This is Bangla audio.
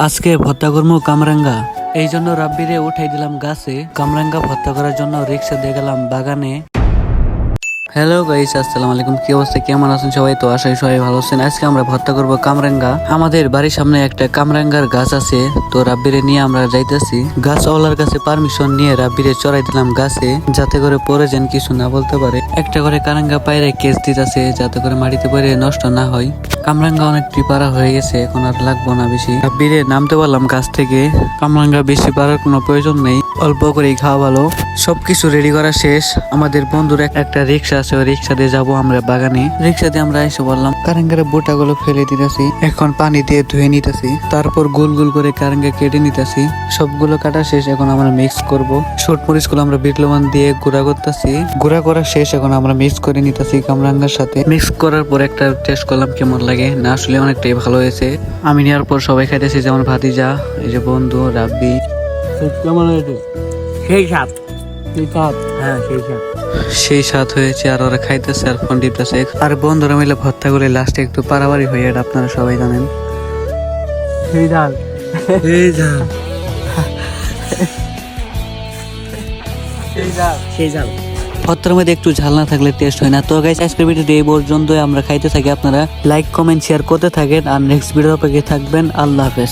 আজকে ভর্তা করবো কামরাঙ্গা। এই জন্য রাব্বিরে উঠাই দিলাম গাছে। কামরাঙ্গা ভর্তা করার জন্য রিক্সা দিয়ে গেলাম বাগানে। হ্যালো গাইস, আসসালামু আলাইকুম। কি অবস্থা, কেমন আছেন সবাই? তো আশাই সবাই ভালো আছেন। আজকে আমরা ভর্তা করব কামরাঙ্গা। আমাদের বাড়ির সামনে একটা কামরাঙ্গার গাছ আছে, তো রাব্বিরে নিয়ে আমরা যাইতেছি। গাছওয়ালার কাছে পারমিশন নিয়ে রাব্বিরে চড়াই দিলাম গাছে, যাতে করে পরে যেন কিছু না বলতে পারে। একটা করে কারাঙ্গা পায়রে কেস দিতেছে, যাতে করে মাটিতে পড়ে নষ্ট না হয়। কামরাঙ্গা অনেক টিপারা হয়ে গেছে, এখন আর লাগবো না বেশি। রাব্বিরে নামতে পারলাম গাছ থেকে। কামরাঙ্গা বেশি পারার কোনো প্রয়োজন নেই, অল্প করেই খাওয়া ভালো। সবকিছু রেডি করা শেষ। আমাদের বন্ধুর একটা রিক্সা আছে, ওই রিক্সা দিয়ে যাবো আমরা বাগানে। রিক্সা দিয়ে আমরা এসে বললাম কারেঙ্গার বোটা গুলো ফেলে দিতেছি, এখন পানি দিয়ে ধুয়ে নিতেছি, তারপর গোল গোল করে কারেঙ্গা কেটে নিতেছি। সবগুলো কাটা শেষ, এখন আমরা মিক্স করব। শর্ট মরিচ গুলো আমরা বিট লবণ দিয়ে গুঁড়া করতেছি। গুঁড়া করা শেষ, এখন আমরা মিক্স করে নিতেছি কামরাঙ্গার সাথে। মিক্স করার পর একটা টেস্ট করলাম কেমন লাগে। না আসলে অনেকটাই ভালো হয়েছে। আমি নেওয়ার পর সবাই খাইতেছি, যেমন ভাতিজা, এই যে বন্ধু রাব্বি। কেমন হয়েছে? সেই সাপ সেই স্বাদ, হ্যাঁ সেই সাপ সেই স্বাদ হয়েছে। আর ওরা খাইতেছে আর ফোন টিপতেছে। আর বন্ধুরা মিলে ভর্তা করে লাস্টে একটু পারাবারি হয়ে, এটা আপনারা সবাই জানেন। সেই ডাল এই যা সেই ডাল ভর্তার মধ্যে একটু ঝাল না থাকলে টেস্ট হয় না। তো গাইস, আজকের ভিডিওটি এই পর্যন্ত। আমরা খাইতে থাকি, আপনারা লাইক কমেন্ট শেয়ার করতে থাকেন আর নেক্সট ভিডিও অপেক্ষায় থাকবেন। আল্লাহ হাফেজ।